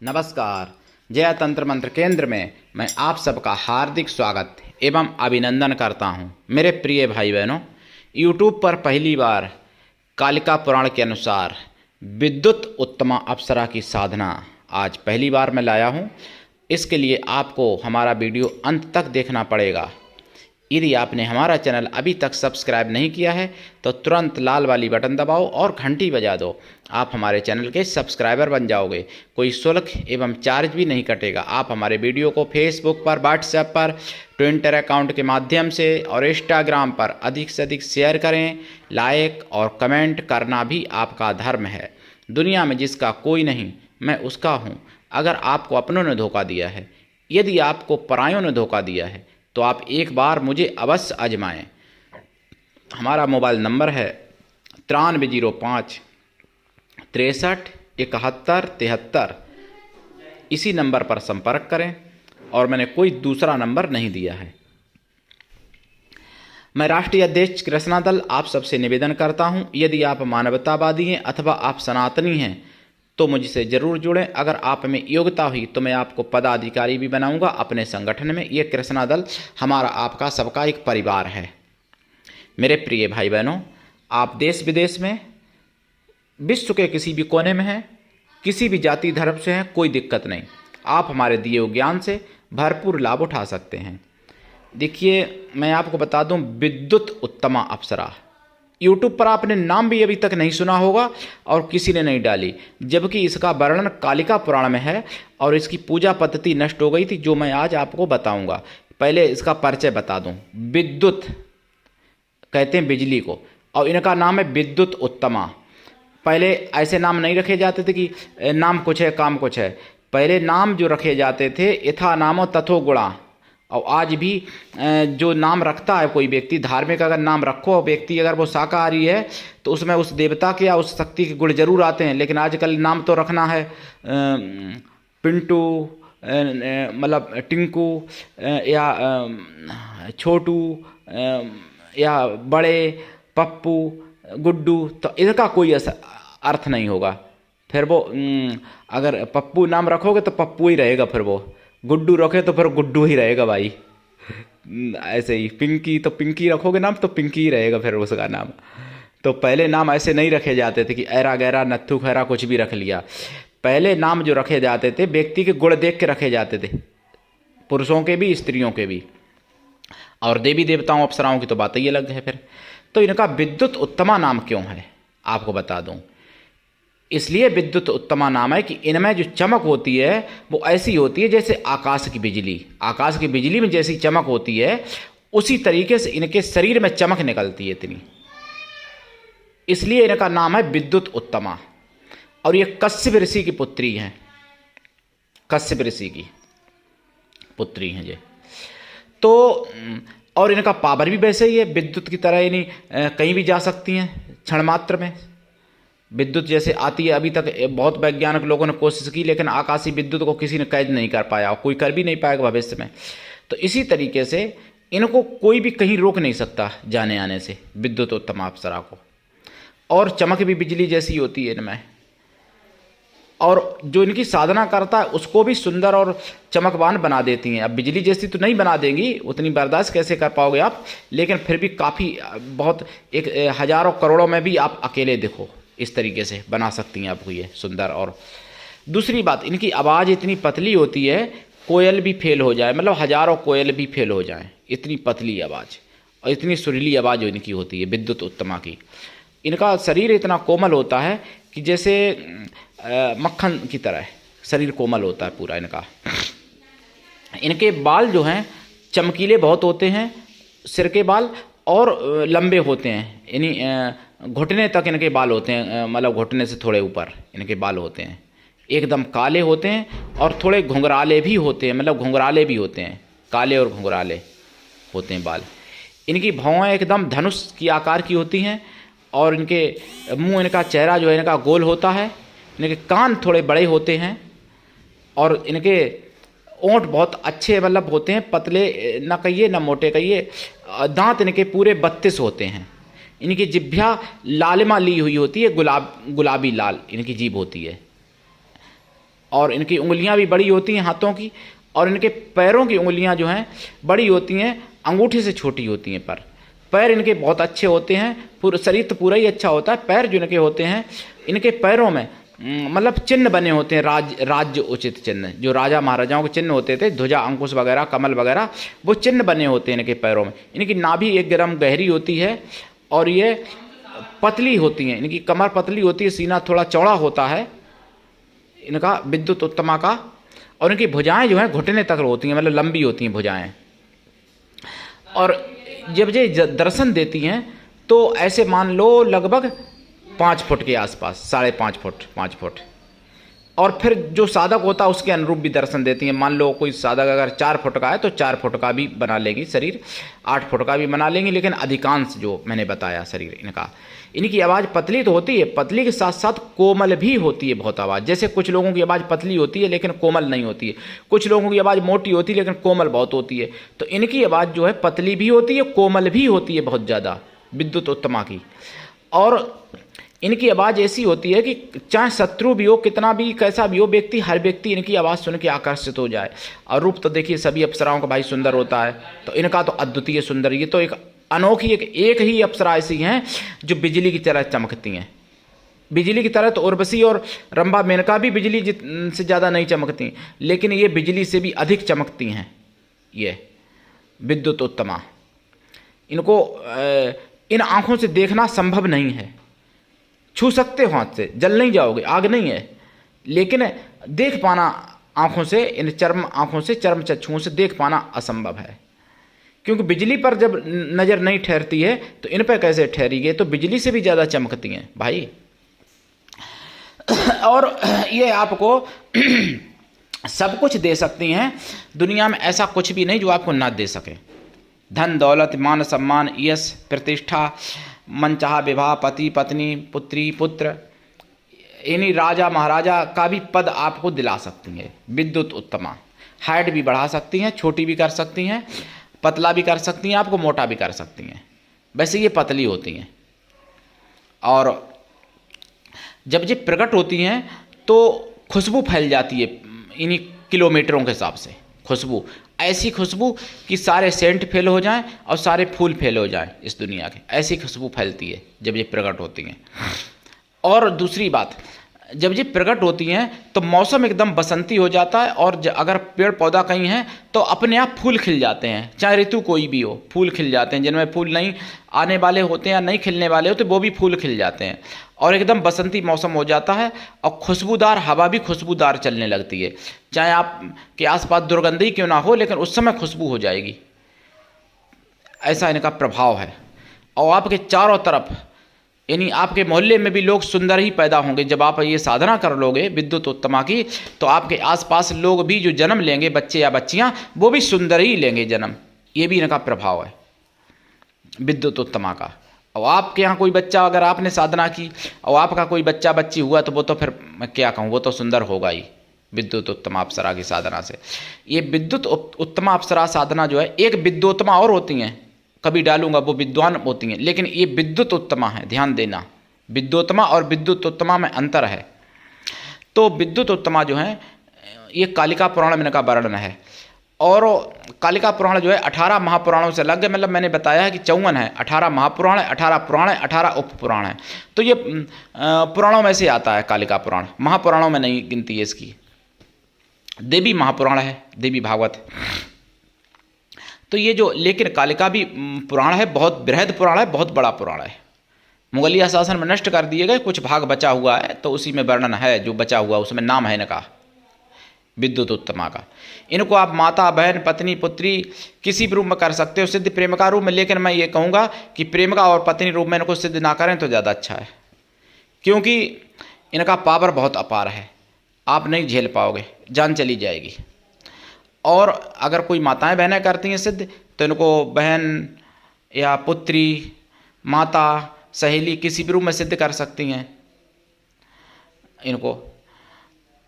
नमस्कार। जय तंत्र मंत्र केंद्र में मैं आप सबका हार्दिक स्वागत एवं अभिनंदन करता हूं। मेरे प्रिय भाई बहनों, यूट्यूब पर पहली बार कालिका पुराण के अनुसार विद्युत उत्तमा अप्सरा की साधना आज पहली बार मैं लाया हूं। इसके लिए आपको हमारा वीडियो अंत तक देखना पड़ेगा। यदि आपने हमारा चैनल अभी तक सब्सक्राइब नहीं किया है तो तुरंत लाल वाली बटन दबाओ और घंटी बजा दो। आप हमारे चैनल के सब्सक्राइबर बन जाओगे। कोई शुल्क एवं चार्ज भी नहीं कटेगा। आप हमारे वीडियो को फेसबुक पर, व्हाट्सएप पर, ट्विटर अकाउंट के माध्यम से और इंस्टाग्राम पर अधिक से अधिक शेयर करें। लाइक और कमेंट करना भी आपका धर्म है। दुनिया में जिसका कोई नहीं, मैं उसका हूँ। अगर आपको अपनों ने धोखा दिया है, यदि आपको परायों ने धोखा दिया है, तो आप एक बार मुझे अवश्य आजमाएं। हमारा मोबाइल नंबर है 9305 63 71 73। इसी नंबर पर संपर्क करें और मैंने कोई दूसरा नंबर नहीं दिया है। मैं राष्ट्रीय अध्यक्ष कृष्णा दल आप सबसे निवेदन करता हूं, यदि आप मानवतावादी हैं अथवा आप सनातनी हैं तो मुझसे ज़रूर जुड़ें। अगर आप में योग्यता हुई तो मैं आपको पदाधिकारी भी बनाऊंगा अपने संगठन में। ये कृष्णा दल हमारा आपका सबका एक परिवार है। मेरे प्रिय भाई बहनों, आप देश विदेश में, विश्व के किसी भी कोने में हैं, किसी भी जाति धर्म से हैं, कोई दिक्कत नहीं। आप हमारे दिए हुए ज्ञान से भरपूर लाभ उठा सकते हैं। देखिए, मैं आपको बता दूं, विद्युत उत्तमा अप्सरा यूट्यूब पर आपने नाम भी अभी तक नहीं सुना होगा और किसी ने नहीं डाली, जबकि इसका वर्णन कालिका पुराण में है और इसकी पूजा पद्धति नष्ट हो गई थी, जो मैं आज आपको बताऊंगा। पहले इसका परिचय बता दूं। विद्युत कहते हैं बिजली को, और इनका नाम है विद्युत उत्तमा। पहले ऐसे नाम नहीं रखे जाते थे कि नाम कुछ है काम कुछ है। पहले नाम जो रखे जाते थे, यथा नामो तथो गुणा। और आज भी जो नाम रखता है कोई व्यक्ति, धार्मिक अगर नाम रखो व्यक्ति, अगर वो शाकाहारी है तो उसमें उस देवता के या उस शक्ति के गुण जरूर आते हैं। लेकिन आजकल नाम तो रखना है पिंटू, मतलब टिंकू या छोटू या बड़े, पप्पू, गुड्डू, तो इनका कोई अर्थ नहीं होगा। फिर वो अगर पप्पू नाम रखोगे तो पप्पू ही रहेगा, फिर वो गुड्डू रखे तो फिर गुड्डू ही रहेगा भाई। ऐसे ही पिंकी, तो पिंकी रखोगे नाम तो पिंकी ही रहेगा फिर उसका नाम। तो पहले नाम ऐसे नहीं रखे जाते थे कि ऐरा गैरा नत्थू खैरा कुछ भी रख लिया। पहले नाम जो रखे जाते थे व्यक्ति के गुण देख के रखे जाते थे, पुरुषों के भी स्त्रियों के भी। और देवी देवताओं अप्सराओं की तो बात ही अलग है फिर। तो इनका विद्युत उत्तमा नाम क्यों है आपको बता दूं। इसलिए विद्युत उत्तमा नाम है कि इनमें जो चमक होती है वो ऐसी होती है जैसे आकाश की बिजली। आकाश की बिजली में जैसी चमक होती है उसी तरीके से इनके शरीर में चमक निकलती है इतनी। इसलिए इनका नाम है विद्युत उत्तमा। और ये कश्यप ऋषि की पुत्री हैं। कश्यप ऋषि की पुत्री हैं ये। तो और इनका पावर भी वैसे ही है, विद्युत की तरह, यानी कहीं भी जा सकती हैं क्षण मात्र में। विद्युत जैसे आती है, अभी तक बहुत वैज्ञानिक लोगों ने कोशिश की, लेकिन आकाशीय विद्युत को किसी ने कैद नहीं कर पाया और कोई कर भी नहीं पाएगा भविष्य में। तो इसी तरीके से इनको कोई भी कहीं रोक नहीं सकता जाने आने से, विद्युत उत्तमा अप्सरा को। और चमक भी बिजली जैसी होती है इनमें। और जो इनकी साधना करता है उसको भी सुंदर और चमकवान बना देती हैं। अब बिजली जैसी तो नहीं बना देंगी, उतनी बर्दाश्त कैसे कर पाओगे आप, लेकिन फिर भी काफ़ी बहुत एक हजारों करोड़ों में भी आप अकेले देखो, इस तरीके से बना सकती हैं आपको ये सुंदर। और दूसरी बात, इनकी आवाज़ इतनी पतली होती है कोयल भी फेल हो जाए, मतलब हजारों कोयल भी फेल हो जाएं, इतनी पतली आवाज़ और इतनी सुरीली आवाज़ जो इनकी होती है विद्युत उत्तमा की। इनका शरीर इतना कोमल होता है कि जैसे मक्खन की तरह शरीर कोमल होता है पूरा इनका। इनके बाल जो हैं चमकीले बहुत होते हैं, सिर के बाल, और लंबे होते हैं, यानी घुटने तक इनके बाल होते हैं, मतलब घुटने से थोड़े ऊपर इनके बाल होते हैं। एकदम काले होते हैं और थोड़े घुंघराले भी होते हैं, मतलब घुंघराले भी होते हैं, काले और घुंघराले होते हैं बाल। इनकी भौहें एकदम धनुष की आकार की होती हैं और इनके मुंह, इनका चेहरा जो है इनका गोल होता है। इनके कान थोड़े बड़े होते हैं और इनके ओंठ बहुत अच्छे मतलब होते हैं, पतले ना कहिए ना मोटे कहिए। दांत इनके पूरे 32 होते हैं। इनकी जिभ्या लालिमा ली हुई होती है, गुलाबी लाल इनकी जीभ होती है। और इनकी उंगलियां भी बड़ी होती हैं हाथों की, और इनके पैरों की उंगलियां जो हैं बड़ी होती हैं, अंगूठे से छोटी होती हैं। पर पैर इनके बहुत अच्छे होते हैं, पूरा शरीर तो पूरा ही अच्छा होता है, पैर जो इनके होते हैं, इनके पैरों में मतलब चिन्ह बने होते हैं, राज्य उचित चिन्ह, जो राजा महाराजाओं के चिन्ह होते थे, ध्वजा अंकुश वगैरह कमल वगैरह, वो चिन्ह बने होते हैं इनके पैरों में। इनकी नाभि 1 ग्राम गहरी होती है और ये पतली होती हैं, इनकी कमर पतली होती है, सीना थोड़ा चौड़ा होता है इनका विद्युत उत्तमा का, और इनकी भुजाएं जो हैं घुटने तक होती हैं, मतलब लंबी होती हैं भुजाएं। और जब ये दर्शन देती हैं तो ऐसे मान लो लगभग 5 फुट के आसपास, 5.5 फुट, 5 फुट। और फिर जो साधक होता है उसके अनुरूप भी दर्शन देती हैं। मान लो कोई साधक अगर 4 फुट का है तो 4 फुट का भी बना लेंगी शरीर, 8 फुट का भी बना लेंगी, लेकिन अधिकांश जो मैंने बताया शरीर इनका। इनकी आवाज़ पतली तो होती है, पतली के साथ साथ कोमल भी होती है बहुत आवाज़। जैसे कुछ लोगों की आवाज़ पतली होती है लेकिन कोमल नहीं होती है, कुछ लोगों की आवाज़ मोटी होती है लेकिन कोमल बहुत होती है। तो इनकी आवाज़ जो है पतली भी होती है, कोमल भी होती है बहुत ज़्यादा, विद्युत उत्तमा की। और इनकी आवाज़ ऐसी होती है कि चाहे शत्रु भी हो, कितना भी कैसा भी हो व्यक्ति, हर व्यक्ति इनकी आवाज़ सुन के आकर्षित हो जाए। और रूप तो देखिए सभी अप्सराओं का भाई सुंदर होता है, तो इनका तो अद्वितीय सुंदर, ये तो एक अनोखी एक ही अप्सरा ऐसी हैं जो बिजली की तरह चमकती हैं। बिजली की तरह तो उर्वशी और रंभा मेनका भी बिजली से ज़्यादा नहीं चमकती, लेकिन ये बिजली से भी अधिक चमकती हैं, ये विद्युत उत्तमा। इनको इन आँखों से देखना संभव नहीं है, छू सकते हो हाथ से, जल नहीं जाओगे, आग नहीं है, लेकिन देख पाना आँखों से, इन चर्म आँखों से, चर्म चक्षुओं से देख पाना असंभव है। क्योंकि बिजली पर जब नज़र नहीं ठहरती है तो इन पर कैसे ठहरेगी, तो बिजली से भी ज़्यादा चमकती हैं भाई। और ये आपको सब कुछ दे सकती हैं, दुनिया में ऐसा कुछ भी नहीं जो आपको ना दे सके। धन दौलत मान सम्मान यश प्रतिष्ठा मनचाहा विवाह पति पत्नी पुत्री पुत्र, यानी राजा महाराजा का भी पद आपको दिला सकती है विद्युत उत्तमा। हाइट भी बढ़ा सकती हैं, छोटी भी कर सकती हैं, पतला भी कर सकती हैं, आपको मोटा भी कर सकती हैं। वैसे ये पतली होती हैं, और जब ये प्रकट होती हैं तो खुशबू फैल जाती है इन्हीं किलोमीटरों के हिसाब से। खुशबू, ऐसी खुशबू कि सारे सेंट फेल हो जाएं और सारे फूल फेल हो जाएं इस दुनिया के, ऐसी खुशबू फैलती है जब ये प्रकट होती हैं। और दूसरी बात, जब ये प्रकट होती हैं तो मौसम एकदम बसंती हो जाता है, और अगर पेड़ पौधा कहीं हैं तो अपने आप फूल खिल जाते हैं, चाहे ऋतु कोई भी हो, फूल खिल जाते हैं। जिनमें फूल नहीं आने वाले होते हैं या नहीं खिलने वाले होते, वो भी फूल खिल जाते हैं, और एकदम बसंती मौसम हो जाता है, और खुशबूदार हवा भी खुशबूदार चलने लगती है। चाहे आप के आसपास दुर्गंधी क्यों ना हो, लेकिन उस समय खुशबू हो जाएगी। ऐसा इनका प्रभाव है। और आपके चारों तरफ, यानी आपके मोहल्ले में भी लोग सुंदर ही पैदा होंगे। जब आप ये साधना कर लोगे विद्युत उत्तमा की, तो आपके आसपास लोग भी जो जन्म लेंगे, बच्चे या बच्चियां, वो भी सुंदर ही लेंगे जन्म। ये भी इनका प्रभाव है विद्युत उत्तमा का। और आपके यहाँ कोई बच्चा, अगर आपने साधना की और आपका कोई बच्चा बच्ची हुआ, तो वो तो फिर मैं क्या कहूँ, वो तो सुंदर होगा ही विद्युत उत्तमा अप्सरा की साधना से। ये विद्युत उत्तमा अप्सरा साधना जो है, एक विद्योत्तमा और होती हैं, कभी डालूंगा, वो विद्वान होती हैं, लेकिन ये विद्युत उत्तमा है, ध्यान देना। विद्योत्तमा और विद्युत उत्तमा में अंतर है। तो विद्युत उत्तमा जो है, ये कालिका पुराण में इनका वर्णन है। और कालिका पुराण जो है 18 महापुराणों से अलग है। मतलब मैंने बताया है कि 54 है, 18 महापुराण है, 18 पुराण है, 18 उपपुराण है। तो ये पुराणों में से आता है कालिका पुराण, महापुराणों में नहीं गिनती है इसकी। देवी महापुराण है, देवी भागवत। तो ये जो, लेकिन कालिका भी पुराण है, बहुत बृहद पुराण है, बहुत बड़ा पुराण है। मुगलिया शासन में नष्ट कर दिए गए, कुछ भाग बचा हुआ है, तो उसी में वर्णन है, जो बचा हुआ उसमें नाम है इनका विद्युत उत्तमा का। इनको आप माता बहन पत्नी पुत्री किसी भी रूप में कर सकते हो, सिद्ध प्रेमिका रूप में। लेकिन मैं ये कहूँगा कि प्रेमिका और पत्नी रूप में इनको सिद्ध ना करें तो ज़्यादा अच्छा है, क्योंकि इनका पावर बहुत अपार है, आप नहीं झेल पाओगे, जान चली जाएगी। और अगर कोई माताएं बहनें करती हैं सिद्ध, तो इनको बहन या पुत्री, माता, सहेली किसी भी रूप में सिद्ध कर सकती हैं इनको।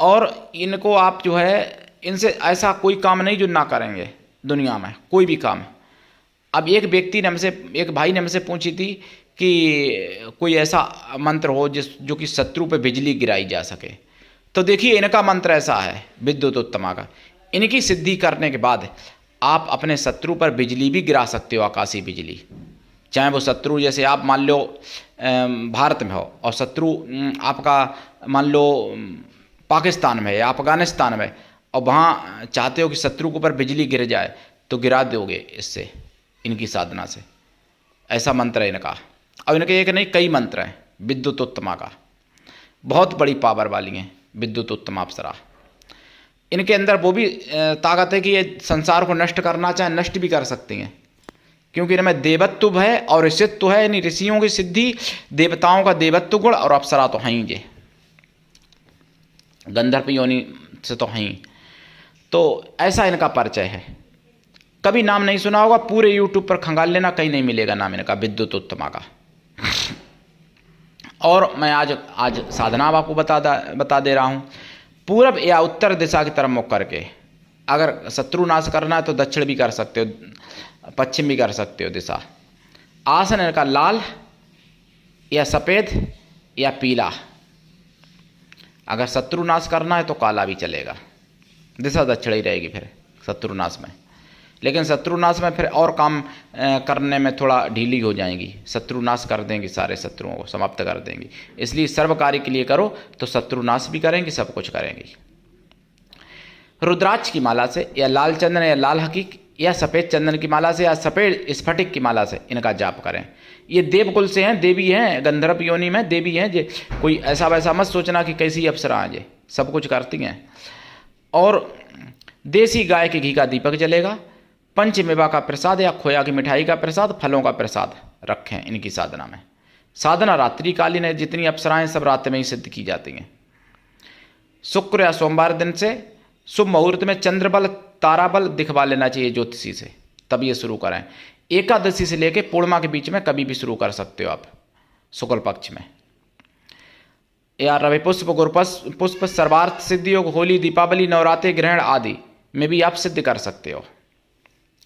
और इनको आप जो है, इनसे ऐसा कोई काम नहीं जो ना करेंगे दुनिया में, कोई भी काम। अब एक व्यक्ति ने हमसे, एक भाई ने हमसे पूछी थी कि कोई ऐसा मंत्र हो जो कि शत्रु पे बिजली गिराई जा सके। तो देखिए इनका मंत्र ऐसा है विद्युत उत्तमा का। इनकी सिद्धि करने के बाद आप अपने शत्रु पर बिजली भी गिरा सकते हो, आकाशीय बिजली। चाहे वो शत्रु, जैसे आप मान लो भारत में हो और शत्रु आपका मान लो पाकिस्तान में या अफगानिस्तान में, और वहाँ चाहते हो कि शत्रु के ऊपर बिजली गिर जाए, तो गिरा दोगे इससे, इनकी साधना से। ऐसा मंत्र है इनका। और इनके एक नहीं कई मंत्र हैं विद्युत उत्तमा का, बहुत बड़ी पावर वाली हैं विद्युत उत्तमा अप्सरा। इनके अंदर वो भी ताकत है कि ये संसार को नष्ट करना चाहे नष्ट भी कर सकती हैं, क्योंकि इनमें देवत्व है और ऋषित्व है, यानी ऋषियों की सिद्धि, देवताओं का देवत्व गुण, और अप्सरा तो हैं ही, जे गंधर्व योनि से तो हैं ही। तो ऐसा इनका परिचय है। कभी नाम नहीं सुना होगा, पूरे यूट्यूब पर खंगाल लेना, कहीं नहीं मिलेगा नाम इनका विद्युत उत्तमा का। और मैं आज साधना आपको बता दे रहा हूँ। पूरब या उत्तर दिशा की तरफ मुख करके, अगर शत्रु नाश करना है तो दक्षिण भी कर सकते हो, पश्चिम भी कर सकते हो दिशा। आसन इनका लाल या सफ़ेद या पीला। अगर शत्रु नाश करना है तो काला भी चलेगा, दिशा दक्षिण ही रहेगी फिर शत्रुनाश में। लेकिन शत्रुनाश में फिर और काम करने में थोड़ा ढीली हो जाएंगी, शत्रुनाश कर देंगी, सारे शत्रुओं को समाप्त कर देंगी। इसलिए सर्व कार्य के लिए करो तो शत्रुनाश भी करेंगी, सब कुछ करेंगी। रुद्राक्ष की माला से या लाल चंदन या लाल हकीक या सफ़ेद चंदन की माला से या सफ़ेद स्फटिक की माला से इनका जाप करें। ये देवकुल से हैं, देवी हैं, गंधर्व योनि में देवी हैं। जे कोई ऐसा वैसा मत सोचना कि कैसी अप्सरा हैं, जे सब कुछ करती हैं। और देसी गाय के घी का दीपक जलेगा। पंचमेवा का प्रसाद या खोया की मिठाई का प्रसाद, फलों का प्रसाद रखें इनकी साधना में। साधना रात्रिकालीन है, जितनी अप्सराएं सब रात में ही सिद्ध की जाती हैं। शुक्र या सोमवार दिन से शुभ मुहूर्त में चंद्र बल तारा बल दिखवा लेना चाहिए ज्योतिषी से, तब ये शुरू करें। एकादशी से लेकर पूर्णिमा के बीच में कभी भी शुरू कर सकते हो आप, शुक्ल पक्ष में। या रवि पुष्प, गुरु पुष्प, सर्वार्थ सिद्धि योग, होली, दीपावली, नवरात्रि, ग्रहण आदि में भी आप सिद्ध कर सकते हो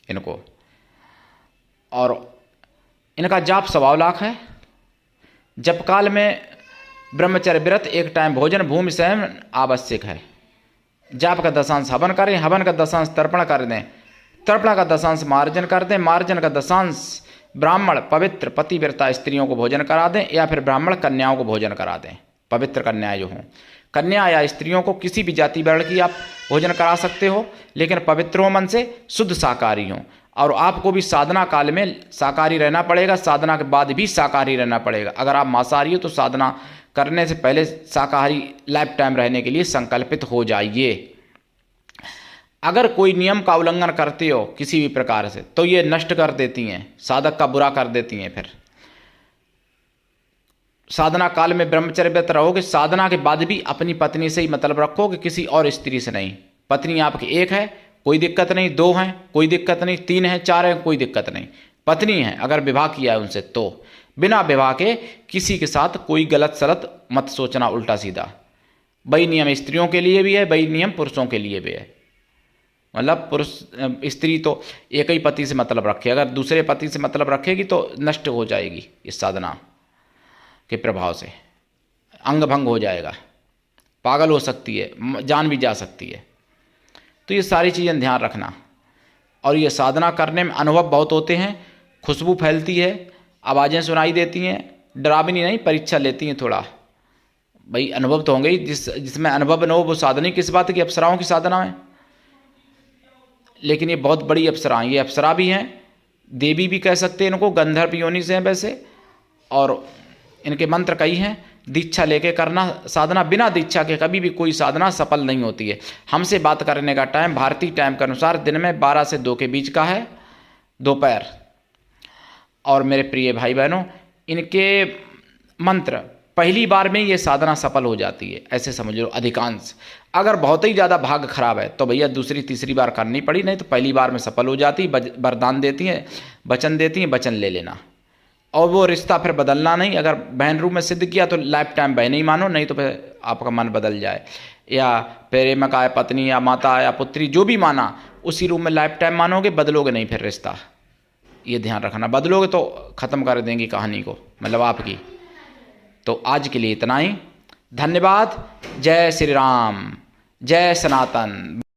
इनको। और इनका जाप 1.25 लाख है। जपकाल में ब्रह्मचर्य व्रत, एक टाइम भोजन, भूमि शयन आवश्यक है। जाप का दशांश हवन करें, हवन का दशांश तर्पण कर दें, तर्पण का दशांश मार्जन कर दें, मार्जन का दशांश ब्राह्मण पवित्र पतिव्रता स्त्रियों को भोजन करा दें, या फिर ब्राह्मण कन्याओं को भोजन करा दें। पवित्र कन्याएं जो हों, कन्या या स्त्रियों को किसी भी जाति वर्ण की आप भोजन करा सकते हो, लेकिन पवित्र हो मन से, शुद्ध शाकाहारी हों। और आपको भी साधना काल में शाकाहारी रहना पड़ेगा, साधना के बाद भी शाकाहारी रहना पड़ेगा। अगर आप मांसाहारी हो तो साधना करने से पहले शाकाहारी लाइफ टाइम रहने के लिए संकल्पित हो जाइए। अगर कोई नियम का उल्लंघन करते हो किसी भी प्रकार से, तो ये नष्ट कर देती हैं, साधक का बुरा कर देती हैं। फिर साधना काल में ब्रह्मचर्य व्रत रहोगे, साधना के बाद भी अपनी पत्नी से ही मतलब रखोगे, किसी और स्त्री से नहीं। पत्नी आपकी एक है, कोई दिक्कत नहीं, 2 हैं, कोई दिक्कत नहीं, 3 हैं, 4 हैं, कोई दिक्कत नहीं। पत्नी है, अगर विवाह किया है उनसे, तो बिना विवाह के किसी के साथ कोई गलत सलत मत सोचना उल्टा सीधा। वही नियम स्त्रियों के लिए भी है, वही नियम पुरुषों के लिए भी है। मतलब पुरुष स्त्री तो एक ही पति से मतलब रखे, अगर दूसरे पति से मतलब रखेगी तो नष्ट हो जाएगी इस साधना के प्रभाव से, अंग भंग हो जाएगा, पागल हो सकती है, जान भी जा सकती है। तो ये सारी चीज़ें ध्यान रखना। और ये साधना करने में अनुभव बहुत होते हैं, खुशबू फैलती है, आवाज़ें सुनाई देती हैं, डरावनी नहीं, परीक्षा लेती हैं थोड़ा। भाई अनुभव तो होंगे ही, जिसमें अनुभव न हो वो साधना ही किस बात की, अप्सराओं की साधना में। लेकिन ये बहुत बड़ी अप्सरा, ये अप्सरा भी हैं, देवी भी कह सकते हैं इनको, गंधर्व योनि से हैं वैसे। और इनके मंत्र कई हैं। दीक्षा लेके करना साधना, बिना दीक्षा के कभी भी कोई साधना सफल नहीं होती है। हमसे बात करने का टाइम भारतीय टाइम के अनुसार दिन में 12 से 2 के बीच का है, दोपहर। और मेरे प्रिय भाई बहनों, इनके मंत्र पहली बार में ये साधना सफल हो जाती है, ऐसे समझ लो अधिकांश। अगर बहुत ही ज़्यादा भाग्य खराब है तो भैया दूसरी तीसरी बार करनी पड़ी, नहीं तो पहली बार में सफल हो जाती। वरदान देती हैं, वचन देती हैं, वचन ले लेना। और वो रिश्ता फिर बदलना नहीं। अगर बहन रूप में सिद्ध किया तो लाइफ टाइम बहन ही मानो, नहीं तो फिर आपका मन बदल जाए। या प्रेमक आए पत्नी या माता या पुत्री, जो भी माना उसी रूप में लाइफ टाइम मानोगे, बदलोगे नहीं फिर रिश्ता। ये ध्यान रखना, बदलोगे तो ख़त्म कर देंगी कहानी को, मतलब आपकी। तो आज के लिए इतना ही। धन्यवाद। जय श्री राम, जय सनातन।